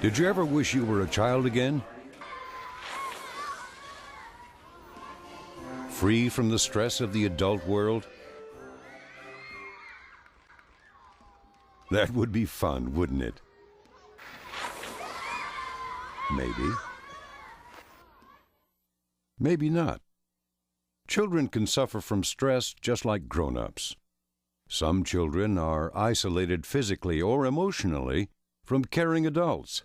Did you ever wish you were a child again? Free from the stress of the adult world? That would be fun, wouldn't it? Maybe. Maybe not. Children can suffer from stress just like grown-ups. Some children are isolated physically or emotionally from caring adults,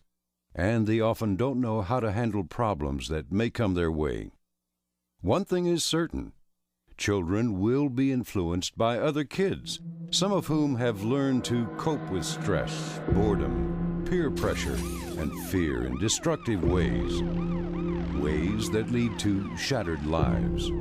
and they often don't know how to handle problems that may come their way. One thing is certain: children will be influenced by other kids, some of whom have learned to cope with stress, boredom, peer pressure, and fear in destructive ways, ways that lead to shattered lives.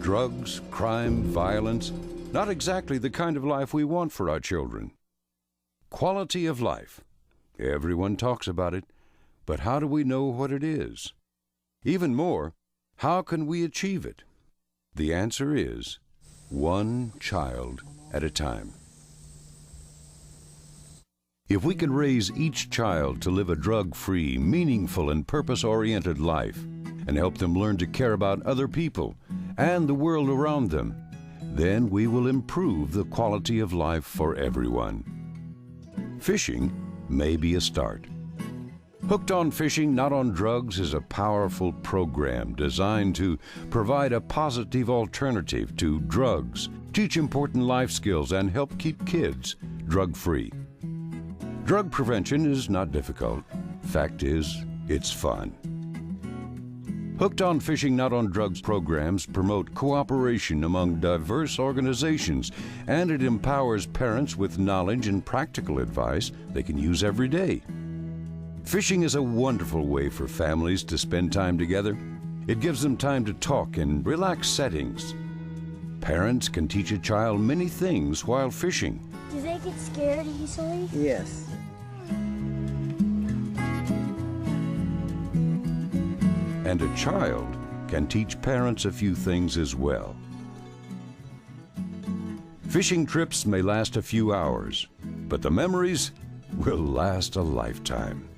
Drugs, crime, violence, not exactly the kind of life we want for our children. Quality of life. Everyone talks about it, but how do we know what it is? Even more, how can we achieve it? The answer is one child at a time. If we can raise each child to live a drug-free, meaningful, and purpose-oriented life, and help them learn to care about other people and the world around them, then we will improve the quality of life for everyone. Fishing may be a start. Hooked on Fishing, Not on Drugs is a powerful program designed to provide a positive alternative to drugs, teach important life skills, and help keep kids drug-free. Drug prevention is not difficult. Fact is, it's fun. Hooked on Fishing, Not on Drugs programs promote cooperation among diverse organizations, and it empowers parents with knowledge and practical advice they can use every day. Fishing is a wonderful way for families to spend time together. It gives them time to talk in relaxed settings. Parents can teach a child many things while fishing. Do they get scared easily? Yes. And a child can teach parents a few things as well. Fishing trips may last a few hours, but the memories will last a lifetime.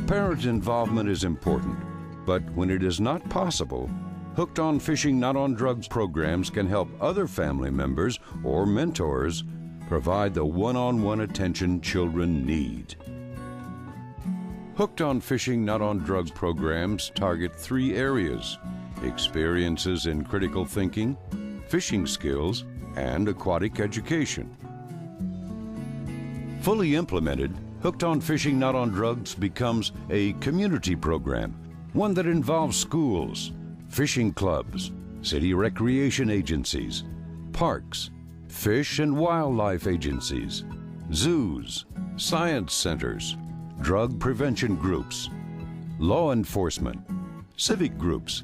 Parent involvement is important. But when it is not possible, Hooked on Fishing, Not on Drugs programs can help other family members or mentors provide the one-on-one attention children need. Hooked on Fishing, Not on Drugs programs target 3 areas: experiences in critical thinking, fishing skills, and aquatic education. Fully implemented, Hooked on Fishing, Not on Drugs becomes a community program, one that involves schools, fishing clubs, city recreation agencies, parks, fish and wildlife agencies, zoos, science centers, drug prevention groups, law enforcement, civic groups,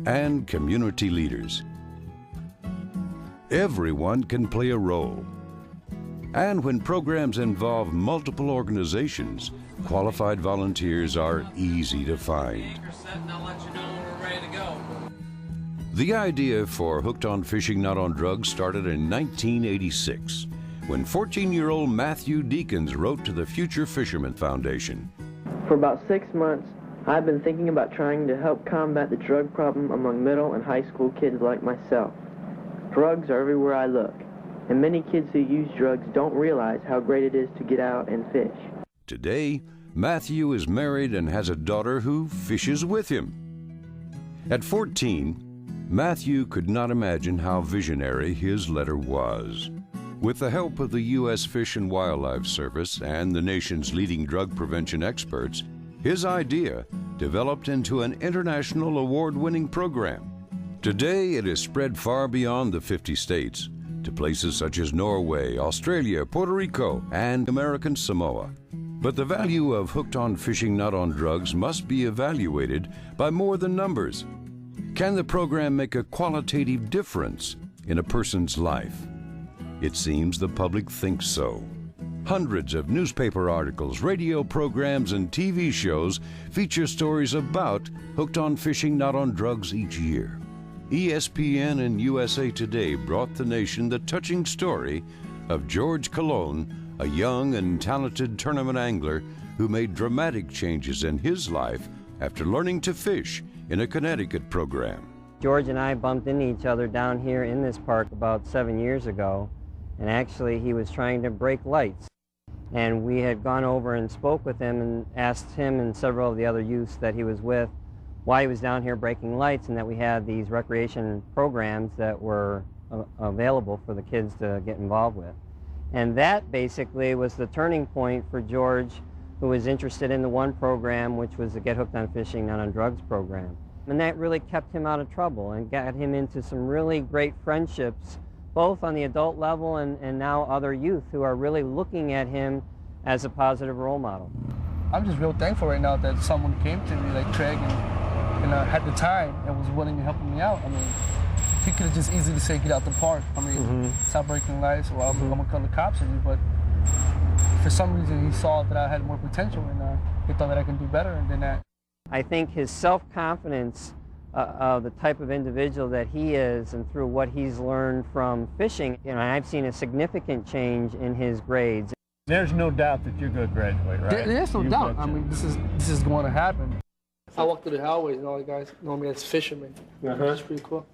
and community leaders. Everyone can play a role. And when programs involve multiple organizations, qualified volunteers are easy to find. The idea for Hooked on Fishing, Not on Drugs started in 1986, when 14-year-old Matthew Deakins wrote to the Future Fisherman Foundation. For about 6 months, I've been thinking about trying to help combat the drug problem among middle and high school kids like myself. Drugs are everywhere I look, and many kids who use drugs don't realize how great it is to get out and fish. Today, Matthew is married and has a daughter who fishes with him. At 14, Matthew could not imagine how visionary his letter was. With the help of the U.S. Fish and Wildlife Service and the nation's leading drug prevention experts, his idea developed into an international award-winning program. Today, it is spread far beyond the 50 states to places such as Norway, Australia, Puerto Rico, and American Samoa. But the value of Hooked on Fishing Not on Drugs must be evaluated by more than numbers. Can the program make a qualitative difference in a person's life? It seems the public thinks so. Hundreds of newspaper articles, radio programs, and TV shows feature stories about Hooked on Fishing Not on Drugs each year. ESPN and USA Today brought the nation the touching story of George Colon, a young and talented tournament angler who made dramatic changes in his life after learning to fish in a Connecticut program. George and I bumped into each other down here in this park about 7 years ago, and actually he was trying to break lights. And we had gone over and spoke with him and asked him and several of the other youths that he was with why he was down here breaking lights, and that we had these recreation programs that were available for the kids to get involved with. And that basically was the turning point for George, who was interested in the one program, which was the Get Hooked on Fishing Not on Drugs program. And that really kept him out of trouble and got him into some really great friendships, both on the adult level and now other youth who are really looking at him as a positive role model. I'm just real thankful right now that someone came to me like Craig and had the time and was willing to help me out. I mean, he could have just easily said, get out the park. I mean, stop breaking lights, or I'm gonna call the cops on you. But for some reason, he saw that I had more potential, and he thought that I could do better than that. I think his self-confidence of the type of individual that he is, and through what he's learned from fishing, I've seen a significant change in his grades. There's no doubt that you're going to graduate, right? There's no doubt. I mean, this is going to happen. I walk through the hallways and all the guys know me as Fisherman. It's pretty cool.